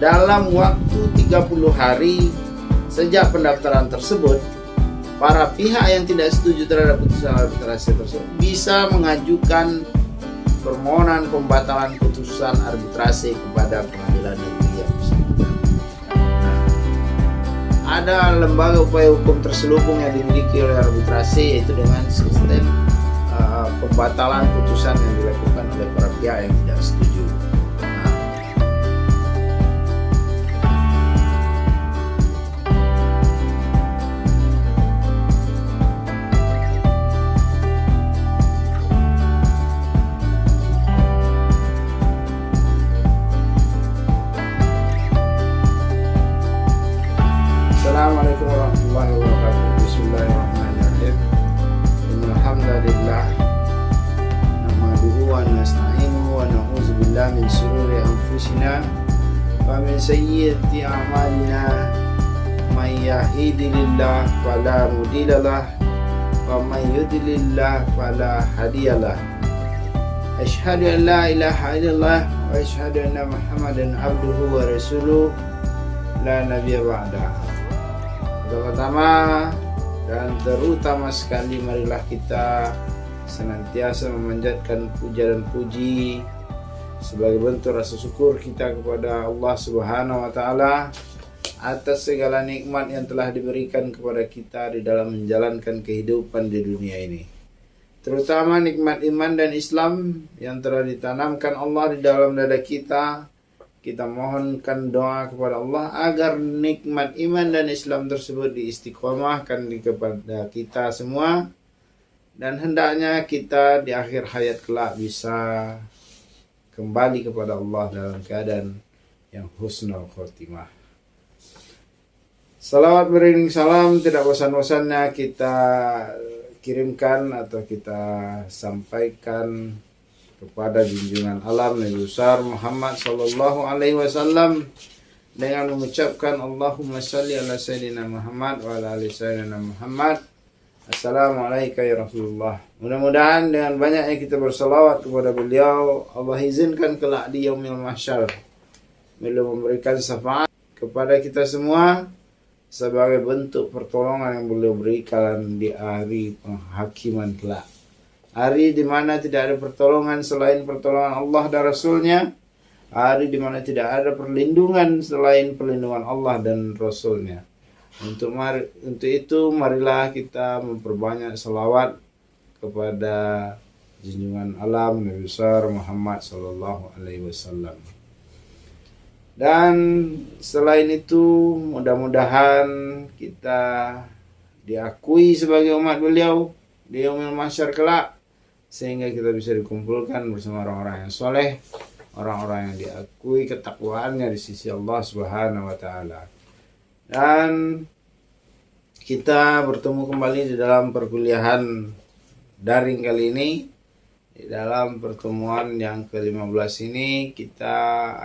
dalam waktu 30 hari sejak pendaftaran tersebut, para pihak yang tidak setuju terhadap putusan arbitrase tersebut bisa mengajukan permohonan pembatalan putusan arbitrase kepada pengadilan negeri yang bersangkutan. Ada lembaga upaya hukum terselubung yang dimiliki oleh arbitrase, yaitu dengan sistem pembatalan putusan yang dilakukan oleh para pihak yang tidak setuju. Assalamualaikum warahmatullahi wabarakatuh. Bismillahirrahmanirrahim. Innal hamdalillah nahmaduhu wa nasta'inuhu wa na'udzu billahi min shururi anfusina wa min sayyiati a'malina. May yahdihillahu fala mudhillalah wa may yudlil fala hadiyalah. Asyhadu an la ilaha illallah wa asyhadu anna Muhammadan abduhu wa rasuluh la nabiyya ba'da. Pertama dan terutama sekali, marilah kita senantiasa memanjatkan puja dan puji sebagai bentuk rasa syukur kita kepada Allah Subhanahu wa Ta'ala atas segala nikmat yang telah diberikan kepada kita di dalam menjalankan kehidupan di dunia ini, terutama nikmat iman dan Islam yang telah ditanamkan Allah di dalam dada kita. Kita mohonkan doa kepada Allah agar nikmat iman dan Islam tersebut diistiqomahkan kepada kita semua, dan hendaknya kita di akhir hayat kelak bisa kembali kepada Allah dalam keadaan yang husnul khotimah. Salawat beriring salam tidak bosan-bosannya kita kirimkan atau kita sampaikan kepada junjungan alam Nabi besar Muhammad sallallahu alaihi wasallam dengan mengucapkan Allahumma shalli ala sayyidina Muhammad wa ala ali sayyidina Muhammad. Assalamualaikum ya Rasulullah. Mudah-mudahan dengan banyaknya kita bersalawat kepada beliau, Allah izinkan kelak di yaumil mahsyar beliau memberikan syafaat kepada kita semua sebagai bentuk pertolongan yang beliau berikan di hari penghakiman kelak. Hari di mana tidak ada pertolongan selain pertolongan Allah dan Rasulnya. Hari di mana tidak ada perlindungan selain perlindungan Allah dan Rasulnya. Untuk itu marilah kita memperbanyak salawat kepada junjungan alam Nabi besar Muhammad sallallahu alaihi wasallam. Dan selain itu, mudah-mudahan kita diakui sebagai umat beliau di yaumil mahsyar kelak, sehingga kita bisa dikumpulkan bersama orang-orang yang soleh, orang-orang yang diakui ketakwaannya di sisi Allah Subhanahu wa Ta'ala. Dan kita bertemu kembali di dalam perkuliahan daring kali ini. Di dalam pertemuan yang ke-15 ini kita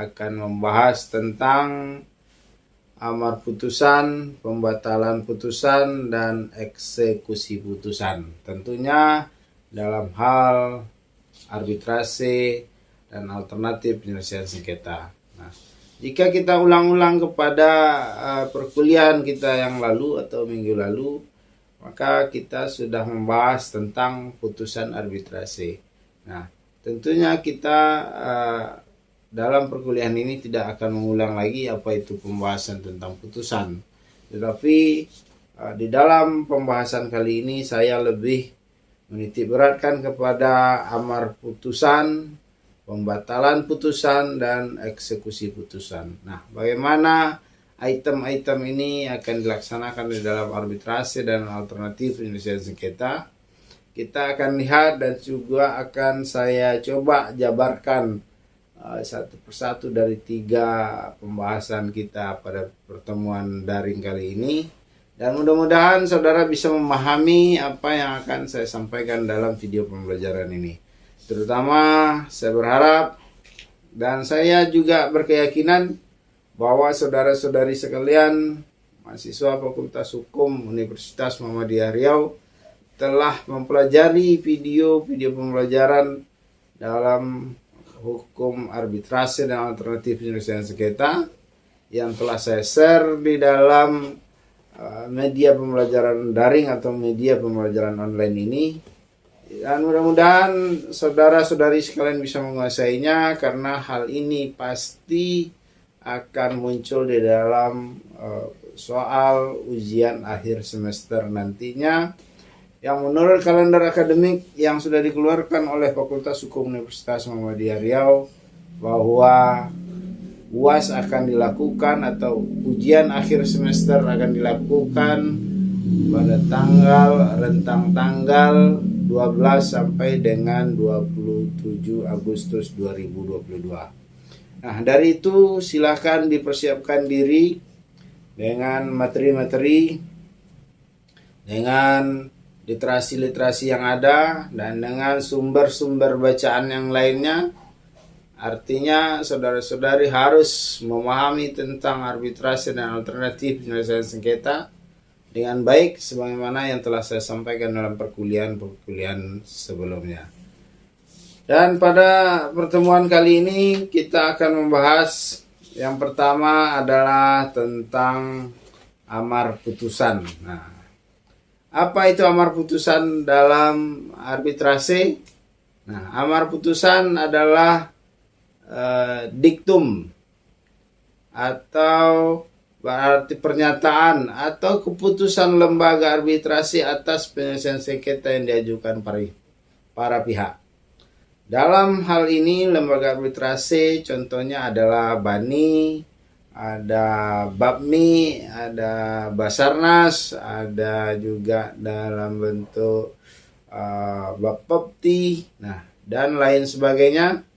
akan membahas tentang amar putusan, pembatalan putusan, dan eksekusi putusan. Tentunya dalam hal arbitrase dan alternatif penyelesaian sengketa. Nah, jika kita ulang-ulang kepada perkuliahan kita yang lalu atau minggu lalu, maka kita sudah membahas tentang putusan arbitrase. Nah, tentunya kita dalam perkuliahan ini tidak akan mengulang lagi apa itu pembahasan tentang putusan. Tetapi di dalam pembahasan kali ini saya lebih menitik beratkan kepada amar putusan, pembatalan putusan, dan eksekusi putusan. Nah, bagaimana item-item ini akan dilaksanakan di dalam arbitrase dan alternatif penyelesaian sengketa? Kita akan lihat dan juga akan saya coba jabarkan satu persatu dari 3 pembahasan kita pada pertemuan daring kali ini. Dan mudah-mudahan saudara bisa memahami apa yang akan saya sampaikan dalam video pembelajaran ini. Terutama saya berharap dan saya juga berkeyakinan bahwa saudara-saudari sekalian, mahasiswa Fakultas Hukum Universitas Muhammadiyah Riau telah mempelajari video-video pembelajaran dalam hukum arbitrase dan alternatif penyelesaian sengketa. yang telah saya share di dalam media pembelajaran daring atau media pembelajaran online ini. Dan mudah-mudahan saudara-saudari sekalian bisa menguasainya, karena hal ini pasti akan muncul di dalam soal ujian akhir semester nantinya, yang menurut kalender akademik yang sudah dikeluarkan oleh Fakultas Hukum Universitas Muhammadiyah Riau, bahwa UAS akan dilakukan atau ujian akhir semester akan dilakukan pada rentang tanggal 12 sampai dengan 27 Agustus 2022. Nah, dari itu silakan dipersiapkan diri dengan materi-materi, dengan literasi-literasi yang ada, dan dengan sumber-sumber bacaan yang lainnya. Artinya saudara-saudari harus memahami tentang arbitrase dan alternatif penyelesaian sengketa dengan baik, sebagaimana yang telah saya sampaikan dalam perkuliahan sebelumnya. Dan pada pertemuan kali ini kita akan membahas yang pertama adalah tentang amar putusan. Nah, apa itu amar putusan dalam arbitrase? Nah, amar putusan adalah diktum atau berarti pernyataan atau keputusan lembaga arbitrasi atas penyelesaian sengketa yang diajukan para pihak. Dalam hal ini lembaga arbitrasi contohnya adalah BANI, ada BAPMI, ada Basarnas, ada juga dalam bentuk Bapepti, nah, dan lain sebagainya.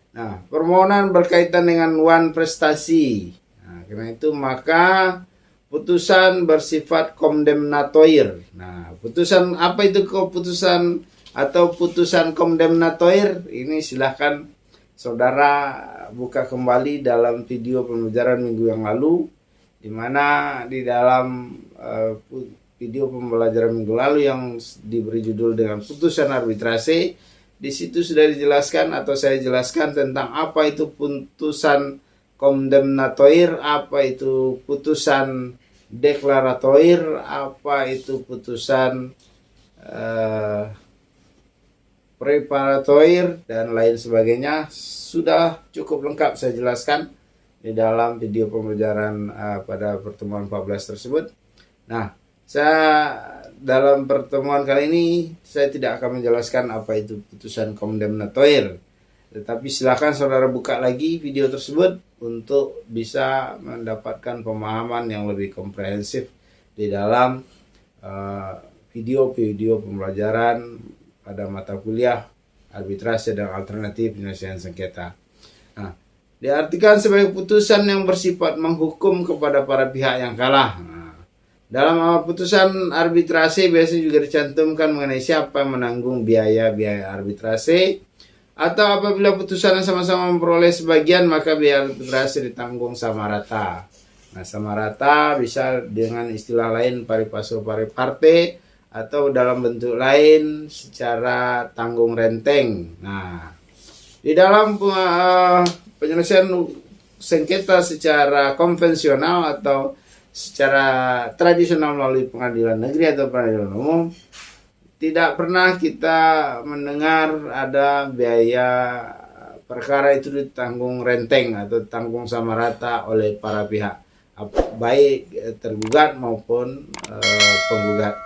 Nah, permohonan berkaitan dengan wan prestasi. Nah, karena itu maka putusan bersifat kondemnatoir. Nah, putusan apa itu keputusan atau putusan kondemnatoir? Ini silahkan saudara buka kembali dalam video pembelajaran minggu yang lalu, di mana di dalam video pembelajaran minggu lalu yang diberi judul dengan putusan arbitrase, di situ sudah dijelaskan atau saya jelaskan tentang apa itu putusan kondemnatoir, apa itu putusan deklaratoir, apa itu putusan preparatoir, dan lain sebagainya. Sudah cukup lengkap saya jelaskan di dalam video pembelajaran pada pertemuan 14 tersebut. Nah, dalam pertemuan kali ini saya tidak akan menjelaskan apa itu putusan kondemnatoir, tetapi silakan saudara buka lagi video tersebut untuk bisa mendapatkan pemahaman yang lebih komprehensif di dalam video-video pembelajaran pada mata kuliah arbitrase dan alternatif penyelesaian sengketa. Nah, diartikan sebagai putusan yang bersifat menghukum kepada para pihak yang kalah. Dalam putusan arbitrase biasanya juga dicantumkan mengenai siapa yang menanggung biaya-biaya arbitrase, atau apabila putusan yang sama-sama memperoleh sebagian maka biaya arbitrase ditanggung sama rata. Nah, sama rata bisa dengan istilah lain pari passu pari parte, atau dalam bentuk lain secara tanggung renteng. Nah, di dalam penyelesaian sengketa secara konvensional atau secara tradisional melalui pengadilan negeri atau pengadilan umum, tidak pernah kita mendengar ada biaya perkara itu ditanggung renteng atau tanggung sama rata oleh para pihak, baik tergugat maupun penggugat.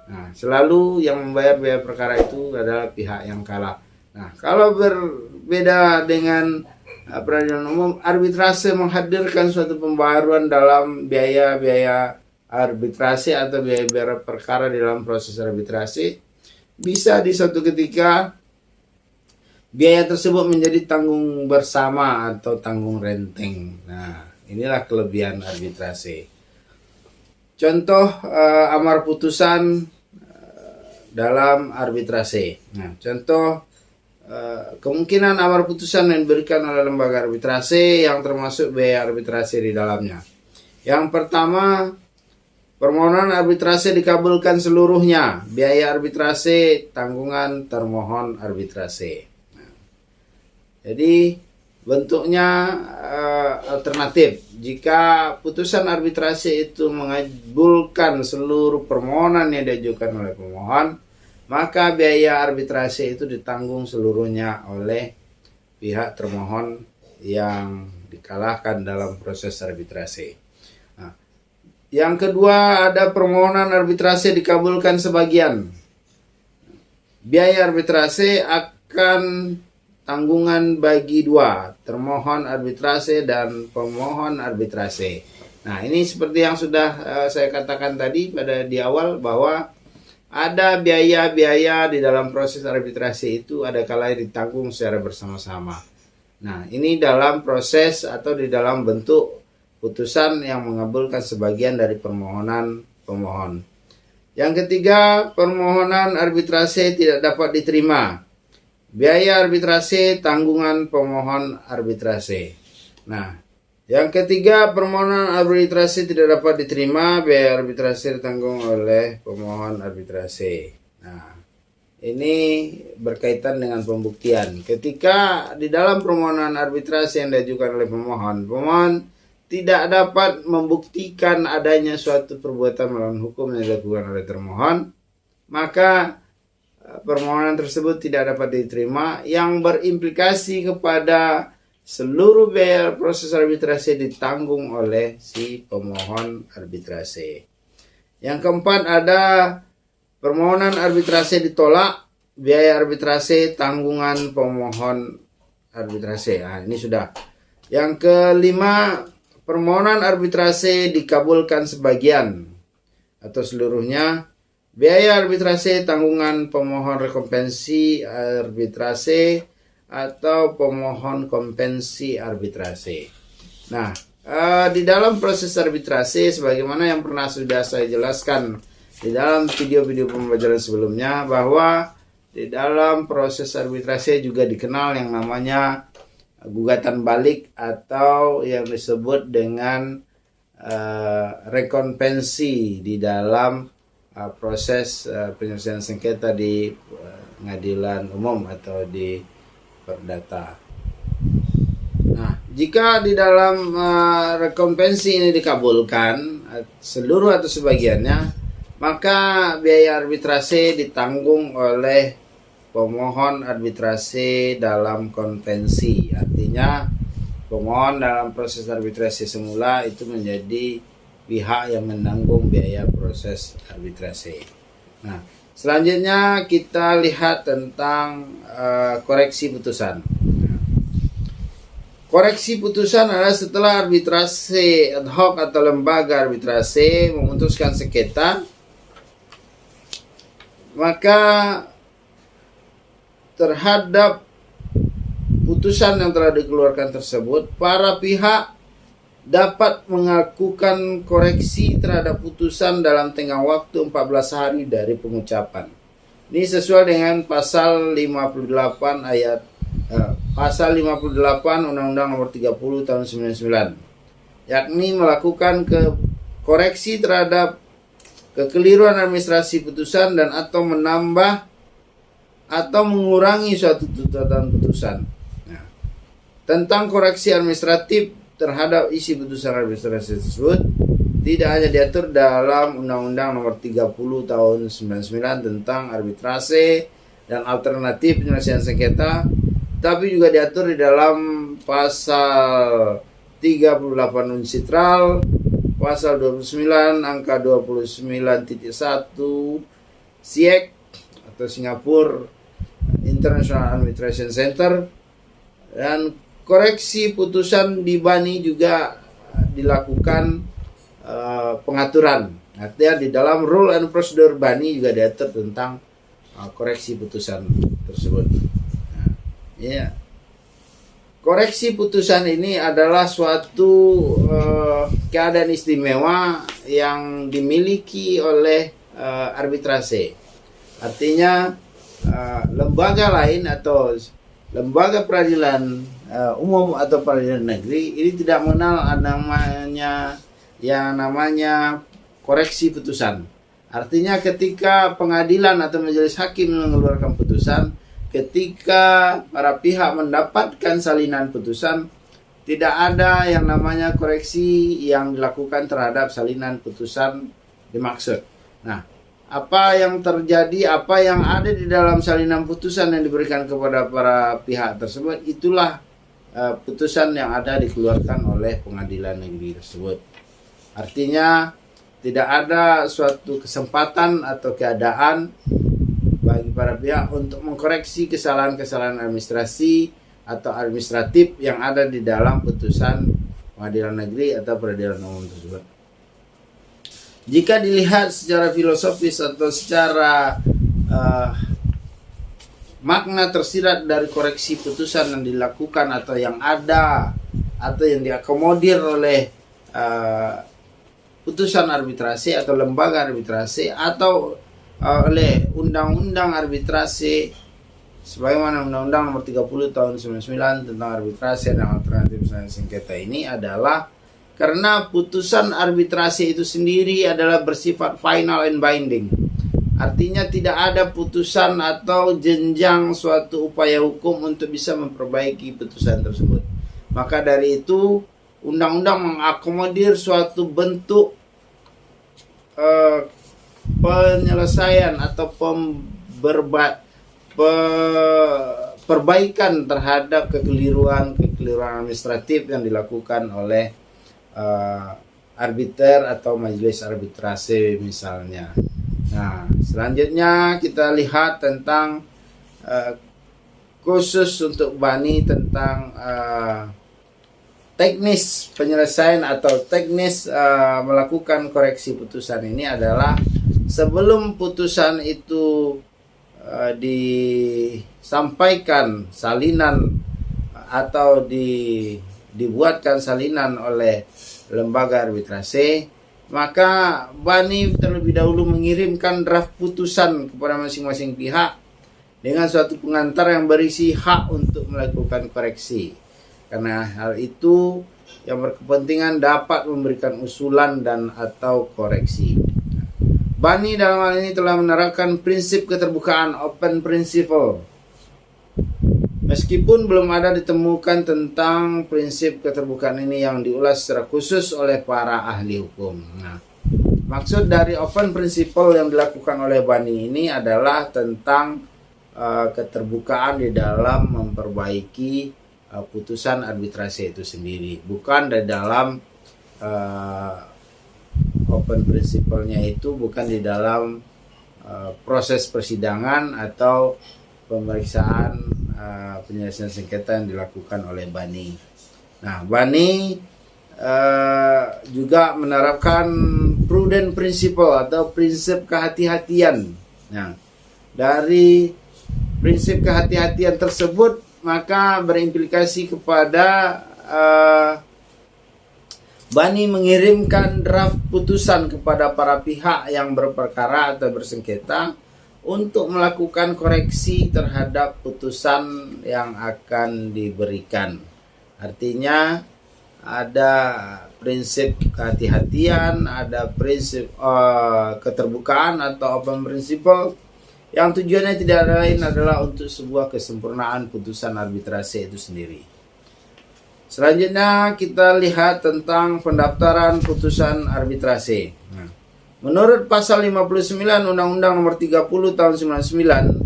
Nah, selalu yang membayar biaya perkara itu adalah pihak yang kalah. Nah, kalau berbeda dengan peradilan umum, arbitrase menghadirkan suatu pembaruan dalam biaya-biaya arbitrase atau biaya-biaya perkara di dalam proses arbitrase. Bisa di suatu ketika biaya tersebut menjadi tanggung bersama atau tanggung renteng. Nah, inilah kelebihan arbitrase. Contoh amar putusan dalam arbitrase. Nah, contoh kemungkinan amar putusan yang diberikan oleh lembaga arbitrase yang termasuk biaya arbitrase di dalamnya. Yang pertama, permohonan arbitrase dikabulkan seluruhnya. Biaya arbitrase tanggungan termohon arbitrase. Nah, jadi bentuknya alternatif. Jika putusan arbitrasi itu mengabulkan seluruh permohonan yang diajukan oleh pemohon, maka biaya arbitrasi itu ditanggung seluruhnya oleh pihak termohon yang dikalahkan dalam proses arbitrasi. Nah, yang kedua, ada permohonan arbitrasi dikabulkan sebagian. Biaya arbitrasi akan tanggungan bagi dua, termohon arbitrase dan pemohon arbitrase. Nah, ini seperti yang sudah saya katakan tadi di awal, bahwa ada biaya-biaya di dalam proses arbitrase itu ada kalanya ditanggung secara bersama-sama. Nah, ini dalam proses atau di dalam bentuk putusan yang mengabulkan sebagian dari permohonan pemohon. Yang ketiga, permohonan arbitrase tidak dapat diterima. Biaya arbitrase tanggungan pemohon arbitrase. Nah, yang ketiga, permohonan arbitrase tidak dapat diterima, biaya arbitrase ditanggung oleh pemohon arbitrase. Nah, ini berkaitan dengan pembuktian. Ketika di dalam permohonan arbitrase yang diajukan oleh pemohon tidak dapat membuktikan adanya suatu perbuatan melawan hukum yang dilakukan oleh termohon, maka permohonan tersebut tidak dapat diterima, yang berimplikasi kepada seluruh biaya proses arbitrase ditanggung oleh si pemohon arbitrase. Yang keempat, ada permohonan arbitrase ditolak, biaya arbitrase tanggungan pemohon arbitrase. Nah, ini sudah. Yang kelima, permohonan arbitrase dikabulkan sebagian atau seluruhnya, biaya arbitrase tanggungan pemohon rekompensi arbitrase atau pemohon kompensi arbitrase. Nah, di dalam proses arbitrase, sebagaimana yang pernah sudah saya jelaskan di dalam video-video pembelajaran sebelumnya, bahwa di dalam proses arbitrase juga dikenal yang namanya gugatan balik atau yang disebut dengan rekompensi di dalam proses penyelesaian sengketa di pengadilan umum atau di perdata. Nah, jika di dalam rekompensi ini dikabulkan seluruh atau sebagiannya, maka biaya arbitrase ditanggung oleh pemohon arbitrase dalam konvensi. Artinya pemohon dalam proses arbitrase semula itu menjadi pihak yang menanggung biaya proses arbitrase. Nah, selanjutnya kita lihat tentang koreksi putusan. Koreksi putusan adalah setelah arbitrase ad hoc atau lembaga arbitrase memutuskan sengketa, maka terhadap putusan yang telah dikeluarkan tersebut, para pihak dapat melakukan koreksi terhadap putusan dalam tengah waktu 14 hari dari pengucapan. Ini sesuai dengan pasal 58 pasal 58 Undang-Undang Nomor 30 Tahun 99, yakni melakukan koreksi terhadap kekeliruan administrasi putusan dan atau menambah atau mengurangi suatu tuntutan putusan. Nah, tentang koreksi administratif terhadap isi putusan arbitrasi tersebut tidak hanya diatur dalam Undang-Undang Nomor 30 Tahun 99 tentang arbitrase dan alternatif penyelesaian sengketa, tapi juga diatur di dalam pasal 38 Unsitral, pasal 29 angka 29.1 SIEC atau Singapore International Arbitration Center, dan koreksi putusan di BANI juga dilakukan pengaturan. Artinya di dalam rule and procedure BANI juga diatur tentang koreksi putusan tersebut. Nah, ya. Koreksi putusan ini adalah suatu keadaan istimewa yang dimiliki oleh arbitrase. Artinya lembaga lain atau lembaga peradilan umum atau peradilan negeri ini tidak mengenal namanya koreksi putusan. Artinya ketika pengadilan atau majelis hakim mengeluarkan putusan, ketika para pihak mendapatkan salinan putusan, tidak ada yang namanya koreksi yang dilakukan terhadap salinan putusan dimaksud. Nah, apa yang terjadi, apa yang ada di dalam salinan putusan yang diberikan kepada para pihak tersebut, itulah putusan yang ada dikeluarkan oleh pengadilan negeri tersebut. Artinya tidak ada suatu kesempatan atau keadaan bagi para pihak untuk mengkoreksi kesalahan-kesalahan administrasi atau administratif yang ada di dalam putusan pengadilan negeri atau peradilan umum tersebut. Jika dilihat secara filosofis atau secara makna tersirat dari koreksi putusan yang dilakukan atau yang ada atau yang diakomodir oleh putusan arbitrasi atau lembaga arbitrasi atau oleh undang-undang arbitrasi sebagaimana Undang-Undang Nomor 30 Tahun 99 tentang arbitrasi dan alternatif sengketa ini adalah karena putusan arbitrasi itu sendiri adalah bersifat final and binding. Artinya tidak ada putusan atau jenjang suatu upaya hukum untuk bisa memperbaiki putusan tersebut. Maka dari itu undang-undang mengakomodir suatu bentuk penyelesaian atau perbaikan terhadap kekeliruan administratif yang dilakukan oleh arbiter atau majelis arbitrase misalnya. Nah, selanjutnya kita lihat tentang khusus untuk Bani tentang teknis penyelesaian atau teknis melakukan koreksi putusan ini adalah sebelum putusan itu disampaikan salinan atau dibuatkan salinan oleh lembaga arbitrase, maka Bani terlebih dahulu mengirimkan draft putusan kepada masing-masing pihak dengan suatu pengantar yang berisi hak untuk melakukan koreksi. Karena hal itu yang berkepentingan dapat memberikan usulan dan atau koreksi. Bani dalam hal ini telah menerapkan prinsip keterbukaan open principle. Meskipun belum ada ditemukan tentang prinsip keterbukaan ini yang diulas secara khusus oleh para ahli hukum. Nah, maksud dari open principle yang dilakukan oleh Bani ini adalah tentang keterbukaan di dalam memperbaiki putusan arbitrasi itu sendiri, bukan di dalam open principle-nya itu bukan di dalam proses persidangan atau pemeriksaan penyelesaian sengketa yang dilakukan oleh Bani. Nah, Bani juga menerapkan prudent principle atau prinsip kehati-hatian. Nah, dari prinsip kehati-hatian tersebut maka berimplikasi kepada Bani mengirimkan draft putusan kepada para pihak yang berperkara atau bersengketa untuk melakukan koreksi terhadap putusan yang akan diberikan. Artinya ada prinsip kehati-hatian, ada prinsip keterbukaan atau open principle yang tujuannya tidak lain adalah untuk sebuah kesempurnaan putusan arbitrasi itu sendiri. Selanjutnya kita lihat tentang pendaftaran putusan arbitrasi. Nah, menurut pasal 59 Undang-Undang Nomor 30 Tahun 99,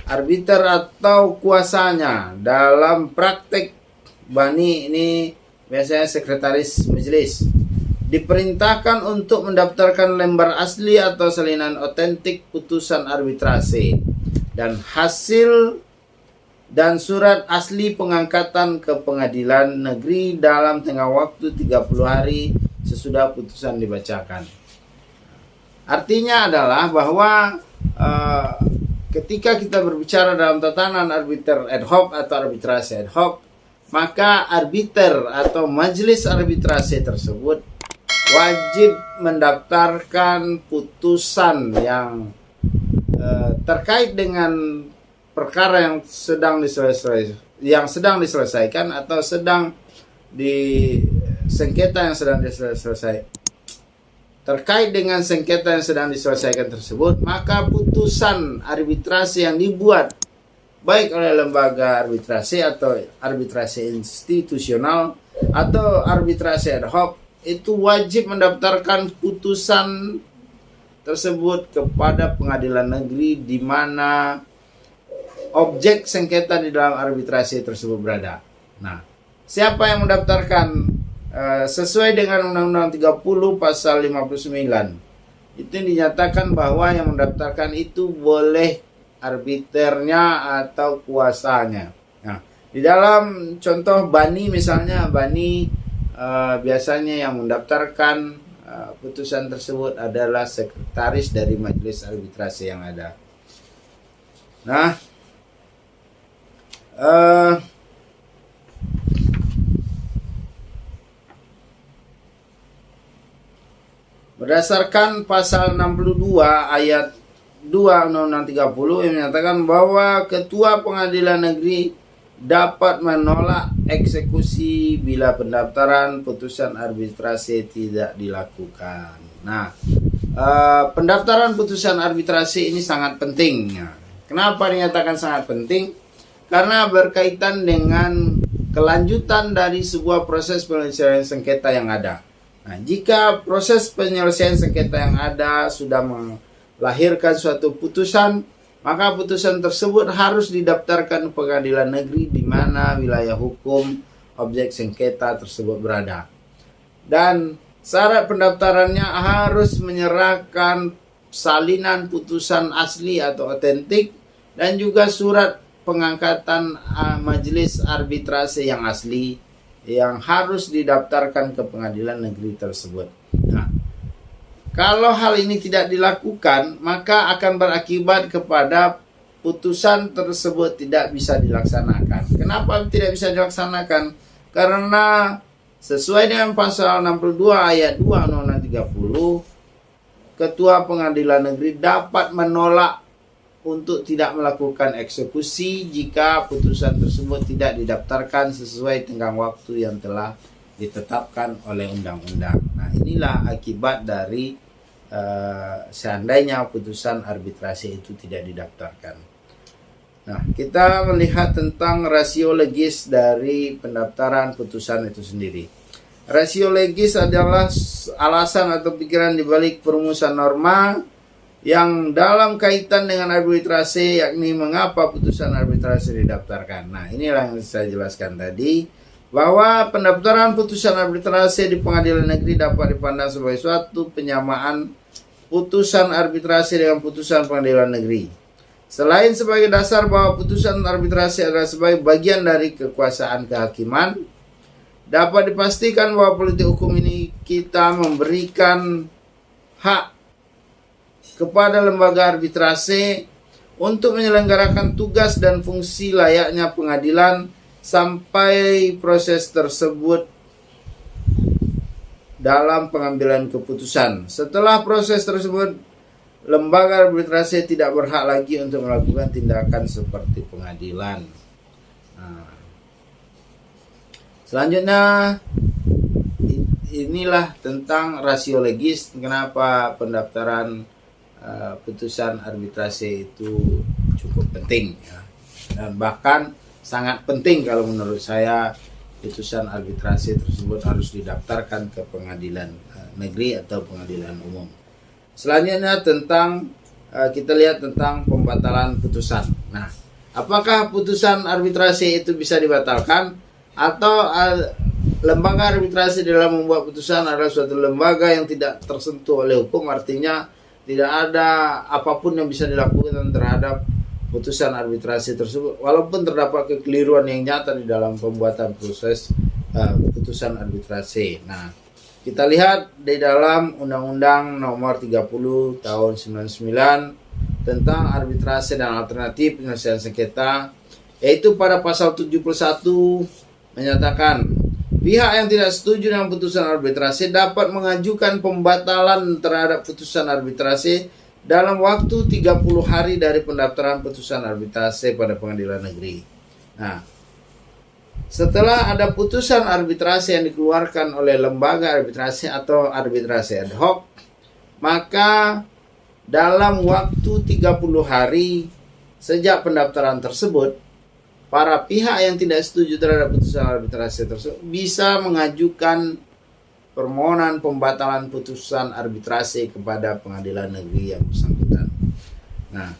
arbiter atau kuasanya dalam praktek Bani ini biasanya sekretaris majelis diperintahkan untuk mendaftarkan lembar asli atau salinan otentik putusan arbitrasi dan hasil dan surat asli pengangkatan ke pengadilan negeri dalam tengah waktu 30 hari sesudah putusan dibacakan. Artinya adalah bahwa ketika kita berbicara dalam tatanan arbiter ad hoc atau arbitrasi ad hoc, maka arbiter atau majelis arbitrasi tersebut wajib mendaftarkan putusan yang terkait dengan perkara yang sedang diselesaikan atau sedang sengketa yang sedang diselesaikan. Terkait dengan sengketa yang sedang diselesaikan tersebut, maka putusan arbitrasi yang dibuat baik oleh lembaga arbitrase atau arbitrase institusional atau arbitrase ad hoc, itu wajib mendaftarkan putusan tersebut kepada pengadilan negeri di mana objek sengketa di dalam arbitrase tersebut berada. Nah, siapa yang mendaftarkan? Sesuai dengan Undang-Undang 30 pasal 59, itu dinyatakan bahwa yang mendaftarkan itu boleh arbiternya atau kuasanya. Nah, di dalam contoh bani misalnya, bani biasanya yang mendaftarkan putusan tersebut adalah sekretaris dari majelis arbitrase yang ada. Nah, berdasarkan pasal 62 ayat 2 Undang-Undang 30 yang menyatakan bahwa ketua pengadilan negeri dapat menolak eksekusi bila pendaftaran putusan arbitrase tidak dilakukan. Nah, pendaftaran putusan arbitrase ini sangat penting. Kenapa dinyatakan sangat penting? Karena berkaitan dengan kelanjutan dari sebuah proses penyelesaian sengketa yang ada. Nah, jika proses penyelesaian sengketa yang ada sudah melahirkan suatu putusan, maka putusan tersebut harus didaftarkan ke pengadilan negeri di mana wilayah hukum objek sengketa tersebut berada. Dan syarat pendaftarannya harus menyerahkan salinan putusan asli atau otentik dan juga surat pengangkatan majelis arbitrase yang asli yang harus didaftarkan ke pengadilan negeri tersebut. Nah, kalau hal ini tidak dilakukan, maka akan berakibat kepada putusan tersebut tidak bisa dilaksanakan. Kenapa tidak bisa dilaksanakan? Karena sesuai dengan pasal 62 ayat 2 Undang-Undang 30, ketua pengadilan negeri dapat menolak untuk tidak melakukan eksekusi jika putusan tersebut tidak didaftarkan sesuai tenggang waktu yang telah ditetapkan oleh undang-undang. Nah, inilah akibat dari seandainya putusan arbitrase itu tidak didaftarkan. Nah, kita melihat tentang rasio legis dari pendaftaran putusan itu sendiri. Rasio legis adalah alasan atau pikiran dibalik perumusan norma yang dalam kaitan dengan arbitrase, yakni mengapa putusan arbitrase didaftarkan. Nah, inilah yang saya jelaskan tadi, bahwa pendaftaran putusan arbitrase di pengadilan negeri dapat dipandang sebagai suatu penyamaan putusan arbitrase dengan putusan pengadilan negeri. Selain sebagai dasar bahwa putusan arbitrase adalah sebagai bagian dari kekuasaan kehakiman, dapat dipastikan bahwa politik hukum ini kita memberikan hak kepada lembaga arbitrase untuk menyelenggarakan tugas dan fungsi layaknya pengadilan sampai proses tersebut dalam pengambilan keputusan. Setelah proses tersebut, lembaga arbitrase tidak berhak lagi untuk melakukan tindakan seperti pengadilan. Nah, selanjutnya inilah tentang rasio legis, kenapa pendaftaran putusan arbitrase itu cukup penting ya. Dan bahkan sangat penting kalau menurut saya putusan arbitrase tersebut harus didaftarkan ke pengadilan negeri atau pengadilan umum. Selanjutnya tentang kita lihat tentang pembatalan putusan. Nah, apakah putusan arbitrase itu bisa dibatalkan atau lembaga arbitrase dalam membuat putusan adalah suatu lembaga yang tidak tersentuh oleh hukum, artinya tidak ada apapun yang bisa dilakukan terhadap putusan arbitrase tersebut, walaupun terdapat kekeliruan yang nyata di dalam pembuatan proses putusan arbitrase. Nah, kita lihat di dalam Undang-Undang Nomor 30 Tahun 99 tentang arbitrase dan alternatif penyelesaian sengketa, yaitu pada pasal 71 menyatakan pihak yang tidak setuju dengan putusan arbitrase dapat mengajukan pembatalan terhadap putusan arbitrase dalam waktu 30 hari dari pendaftaran putusan arbitrase pada pengadilan negeri. Nah, setelah ada putusan arbitrase yang dikeluarkan oleh lembaga arbitrase atau arbitrase ad hoc, maka dalam waktu 30 hari sejak pendaftaran tersebut, para pihak yang tidak setuju terhadap putusan arbitrase tersebut bisa mengajukan permohonan pembatalan putusan arbitrase kepada pengadilan negeri yang bersangkutan. Nah,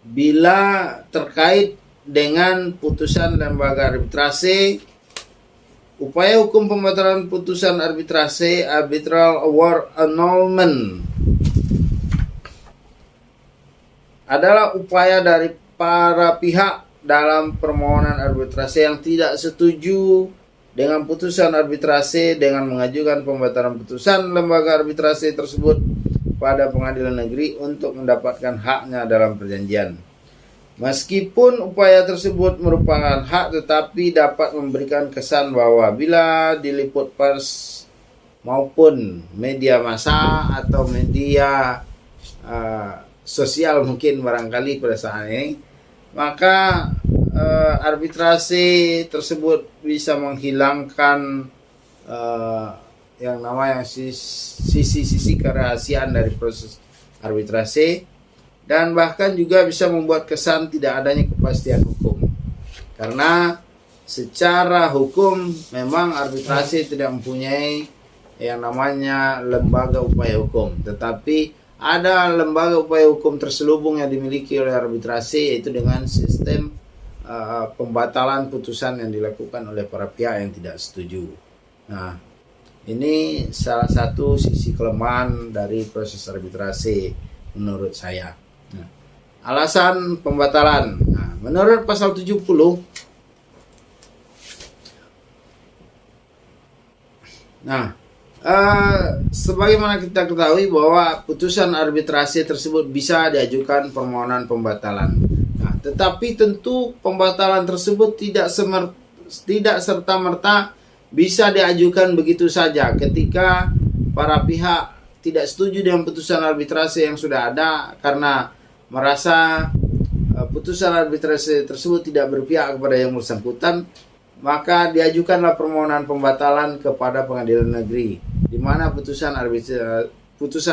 bila terkait dengan putusan lembaga arbitrase, upaya hukum pembatalan putusan arbitrase arbitral award annulment adalah upaya dari para pihak dalam permohonan arbitrase yang tidak setuju dengan putusan arbitrase dengan mengajukan pembatalan putusan lembaga arbitrase tersebut pada pengadilan negeri untuk mendapatkan haknya dalam perjanjian. Meskipun upaya tersebut merupakan hak, tetapi dapat memberikan kesan bahwa bila diliput pers maupun media massa atau media sosial mungkin barangkali pada saat ini, maka arbitrase tersebut bisa menghilangkan yang namanya sisi-sisi kerahasiaan dari proses arbitrase, dan bahkan juga bisa membuat kesan tidak adanya kepastian hukum. Karena secara hukum memang arbitrase tidak mempunyai yang namanya lembaga upaya hukum, tetapi ada lembaga upaya hukum terselubung yang dimiliki oleh arbitrase, yaitu dengan sistem pembatalan putusan yang dilakukan oleh para pihak yang tidak setuju. Nah, ini salah satu sisi kelemahan dari proses arbitrase menurut saya. Nah, alasan pembatalan. Nah, menurut pasal 70 sebagaimana kita ketahui bahwa putusan arbitrase tersebut bisa diajukan permohonan pembatalan. Nah, tetapi tentu pembatalan tersebut tidak serta-merta bisa diajukan begitu saja ketika para pihak tidak setuju dengan putusan arbitrase yang sudah ada karena merasa putusan arbitrase tersebut tidak berpihak kepada yang bersangkutan, maka diajukanlah permohonan pembatalan kepada pengadilan negeri di mana putusan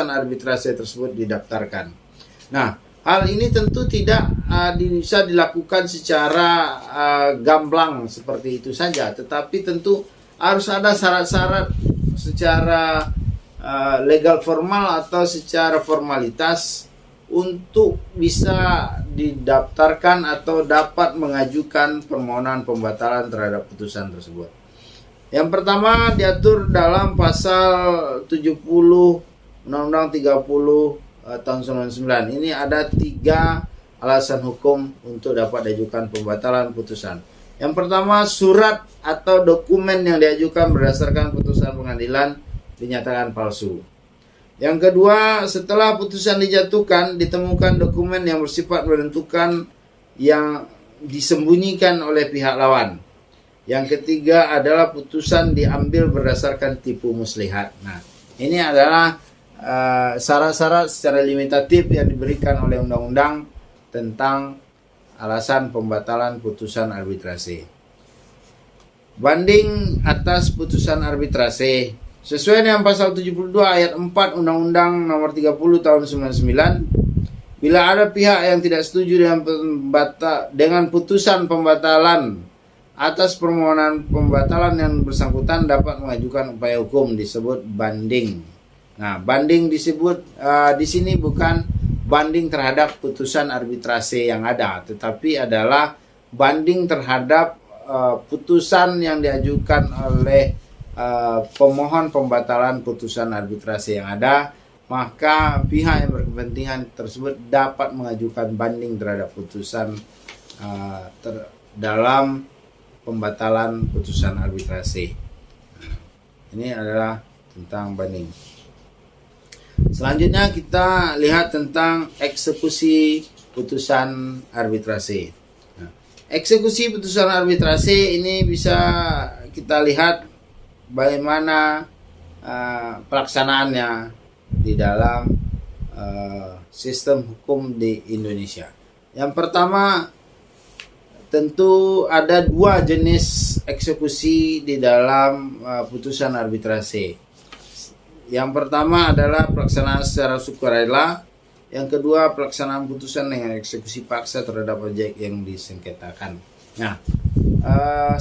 arbitrase tersebut didaftarkan. Nah, hal ini tentu tidak bisa dilakukan secara gamblang seperti itu saja, tetapi tentu harus ada syarat-syarat secara legal formal atau secara formalitas untuk bisa didaftarkan atau dapat mengajukan permohonan pembatalan terhadap putusan tersebut. Yang pertama diatur dalam pasal 70 Undang-Undang 30 tahun 99. Ini ada 3 alasan hukum untuk dapat diajukan pembatalan putusan. Yang pertama, surat atau dokumen yang diajukan berdasarkan putusan pengadilan dinyatakan palsu. Yang kedua, setelah putusan dijatuhkan, ditemukan dokumen yang bersifat menentukan yang disembunyikan oleh pihak lawan. Yang ketiga adalah putusan diambil berdasarkan tipu muslihat. Nah, ini adalah syarat-syarat secara limitatif yang diberikan oleh undang-undang tentang alasan pembatalan putusan arbitrase. Banding atas putusan arbitrase. Sesuai dengan pasal 72 ayat 4 Undang-Undang Nomor 30 Tahun 99, bila ada pihak yang tidak setuju dengan putusan pembatalan atas permohonan pembatalan yang bersangkutan dapat mengajukan upaya hukum disebut banding. Nah, banding disebut di sini bukan banding terhadap putusan arbitrase yang ada, tetapi adalah banding terhadap putusan yang diajukan oleh pemohon pembatalan putusan arbitrase yang ada. Maka pihak yang berkepentingan tersebut dapat mengajukan banding terhadap putusan dalam pembatalan putusan arbitrase. Ini adalah tentang banding. Selanjutnya kita lihat tentang eksekusi putusan arbitrase. Nah, eksekusi putusan arbitrase ini bisa kita lihat bagaimana pelaksanaannya di dalam sistem hukum di Indonesia. Yang pertama, tentu ada 2 jenis eksekusi di dalam putusan arbitrase. Yang pertama adalah pelaksanaan secara sukarela Yang kedua, pelaksanaan putusan dengan eksekusi paksa terhadap objek yang disengketakan. Nah,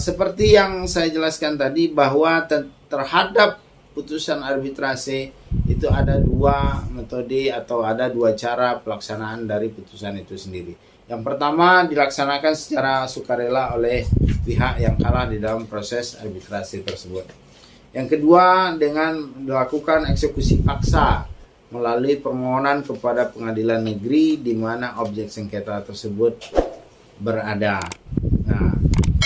seperti yang saya jelaskan tadi bahwa terhadap putusan arbitrase itu ada dua metode atau ada dua cara pelaksanaan dari putusan itu sendiri. Yang pertama dilaksanakan secara sukarela oleh pihak yang kalah di dalam proses arbitrase tersebut. Yang kedua dengan melakukan eksekusi paksa melalui permohonan kepada pengadilan negeri di mana objek sengketa tersebut berada. Nah,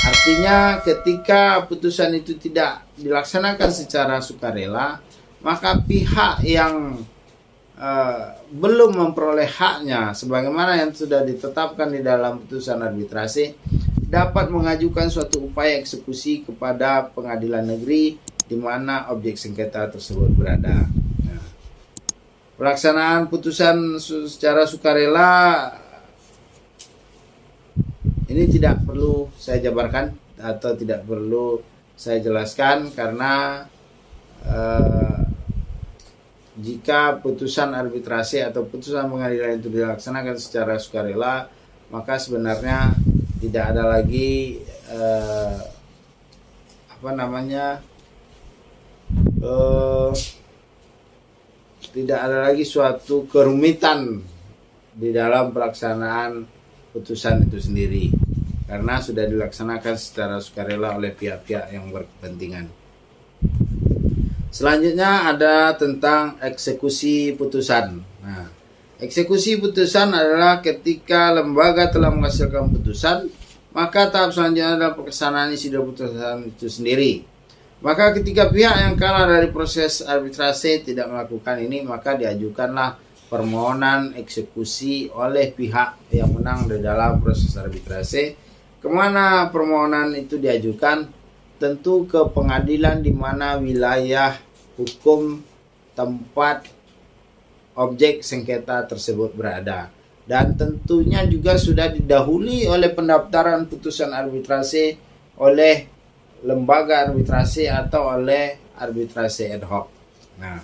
artinya ketika putusan itu tidak dilaksanakan secara sukarela, maka pihak yang belum memperoleh haknya sebagaimana yang sudah ditetapkan di dalam putusan arbitrase dapat mengajukan suatu upaya eksekusi kepada pengadilan negeri di mana objek sengketa tersebut berada. Nah, pelaksanaan putusan secara sukarela ini tidak perlu saya jabarkan atau tidak perlu saya jelaskan karena jika putusan arbitrase atau putusan pengadilan itu dilaksanakan secara sukarela, maka sebenarnya tidak ada lagi tidak ada lagi suatu kerumitan di dalam pelaksanaan putusan itu sendiri karena sudah dilaksanakan secara sukarela oleh pihak-pihak yang berkepentingan. Selanjutnya ada tentang eksekusi putusan. Nah, eksekusi putusan adalah ketika lembaga telah menghasilkan putusan, maka tahap selanjutnya adalah pelaksanaan isi dari putusan itu sendiri. Maka ketika pihak yang kalah dari proses arbitrase tidak melakukan ini, maka diajukanlah permohonan eksekusi oleh pihak yang menang di dalam proses arbitrase. Kemana permohonan itu diajukan? Tentu ke pengadilan di mana wilayah hukum tempat objek sengketa tersebut berada. Dan tentunya juga sudah didahului oleh pendaftaran putusan arbitrase oleh lembaga arbitrase atau oleh arbitrase ad hoc. Nah,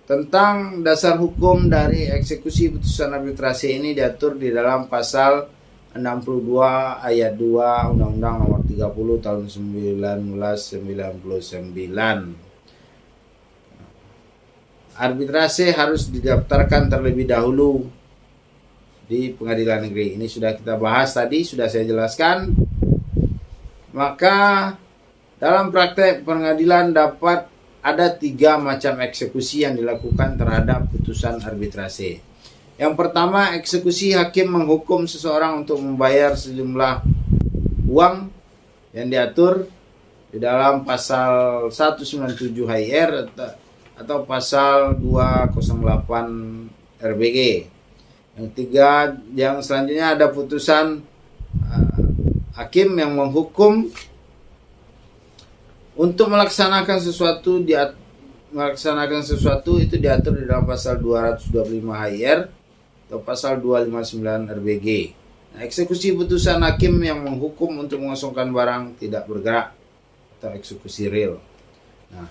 tentang dasar hukum dari eksekusi putusan arbitrase ini diatur di dalam pasal 62 ayat 2 Undang-Undang Nomor 30 Tahun 1999. Arbitrase harus didaftarkan terlebih dahulu di pengadilan negeri. Ini sudah kita bahas tadi, sudah saya jelaskan. Maka dalam praktek pengadilan dapat ada 3 macam eksekusi yang dilakukan terhadap putusan arbitrase. Yang pertama, eksekusi hakim menghukum seseorang untuk membayar sejumlah uang yang diatur di dalam pasal 197 HIR atau pasal 208 RBG. Yang tiga, yang selanjutnya ada putusan hakim yang menghukum untuk melaksanakan sesuatu itu diatur di dalam pasal 225 HIR atau pasal 259 RBG. Nah, eksekusi putusan hakim yang menghukum untuk mengosongkan barang tidak bergerak atau eksekusi real. Nah,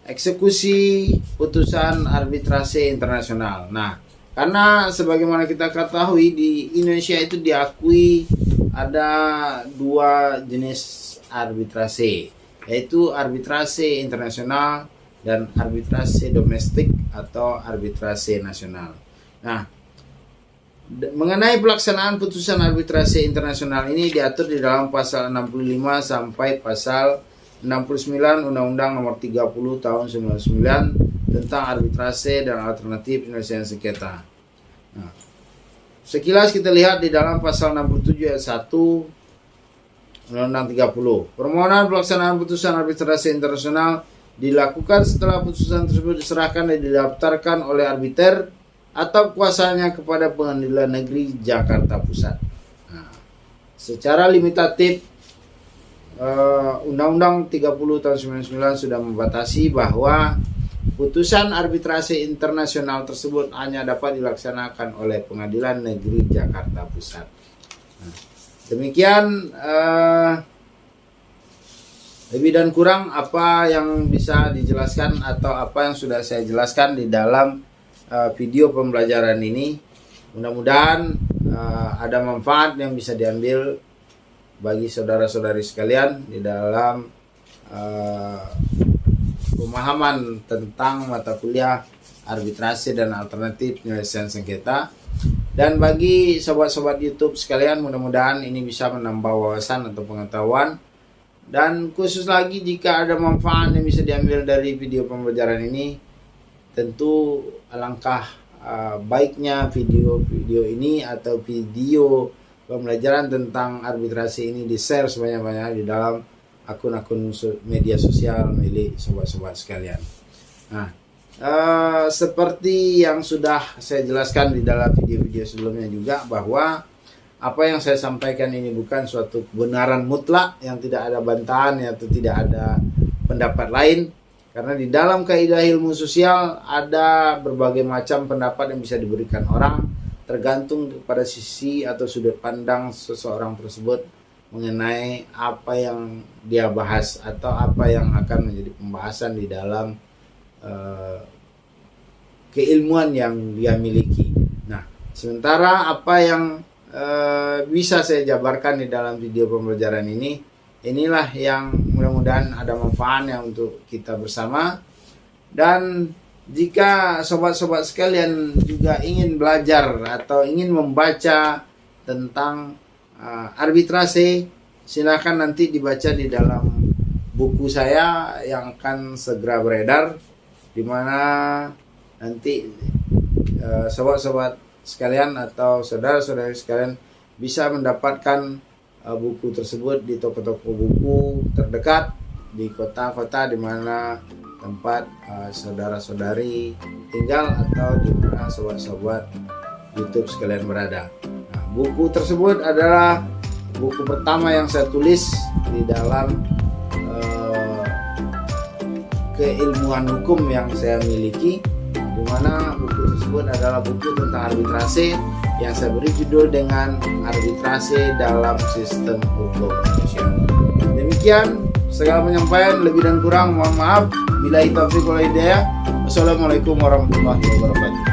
eksekusi putusan arbitrase internasional. Nah, karena sebagaimana kita ketahui di Indonesia itu diakui ada 2 jenis arbitrase, yaitu arbitrase internasional dan arbitrase domestik atau arbitrase nasional. Nah, mengenai pelaksanaan putusan arbitrase internasional ini diatur di dalam pasal 65 sampai pasal 69 Undang-Undang Nomor 30 Tahun 1999 tentang arbitrase dan alternatif penyelesaian sengketa. Nah, sekilas kita lihat di dalam pasal 67 ayat 1 Undang-Undang 30. Permohonan pelaksanaan putusan arbitrase internasional dilakukan setelah putusan tersebut diserahkan dan didaftarkan oleh arbiter atau kuasanya kepada Pengadilan Negeri Jakarta Pusat. Nah, secara limitatif Undang-Undang 30 tahun 1999 sudah membatasi bahwa putusan arbitrase internasional tersebut hanya dapat dilaksanakan oleh Pengadilan Negeri Jakarta Pusat. Nah, demikian Lebih dan kurang apa yang bisa dijelaskan atau apa yang sudah saya jelaskan di dalam video pembelajaran ini, mudah-mudahan ada manfaat yang bisa diambil bagi saudara-saudari sekalian di dalam pemahaman tentang mata kuliah arbitrase dan alternatif penyelesaian sengketa. Dan bagi sobat-sobat YouTube sekalian, mudah-mudahan ini bisa menambah wawasan atau pengetahuan. Dan khusus lagi jika ada manfaat yang bisa diambil dari video pembelajaran ini, tentu alangkah baiknya video ini atau video pembelajaran tentang arbitrasi ini di-share sebanyak-banyaknya di dalam akun-akun media sosial milik sobat-sobat sekalian. Nah, seperti yang sudah saya jelaskan di dalam video-video sebelumnya juga, bahwa apa yang saya sampaikan ini bukan suatu kebenaran mutlak yang tidak ada bantahan atau tidak ada pendapat lain, karena di dalam kaidah ilmu sosial ada berbagai macam pendapat yang bisa diberikan orang tergantung pada sisi atau sudut pandang seseorang tersebut mengenai apa yang dia bahas atau apa yang akan menjadi pembahasan di dalam keilmuan yang dia miliki. Nah, sementara apa yang bisa saya jabarkan di dalam video pembelajaran ini, inilah yang mudah-mudahan ada manfaatnya untuk kita bersama. Dan jika sobat-sobat sekalian juga ingin belajar atau ingin membaca tentang arbitrase, silakan nanti dibaca di dalam buku saya yang akan segera beredar, di mana nanti sobat-sobat sekalian atau saudara-saudari sekalian bisa mendapatkan buku tersebut di toko-toko buku terdekat di kota-kota di mana tempat saudara-saudari tinggal atau di mana sobat-sobat YouTube sekalian berada. Nah, buku tersebut adalah buku pertama yang saya tulis di dalam keilmuan hukum yang saya miliki, di mana buku tersebut adalah buku tentang arbitrase yang saya beri judul dengan Arbitrase dalam Sistem Hukum Indonesia. Demikian segala penyampaian, lebih dan kurang mohon maaf. Billahi taufiq wal hidayah. Wassalamualaikum warahmatullahi wabarakatuh.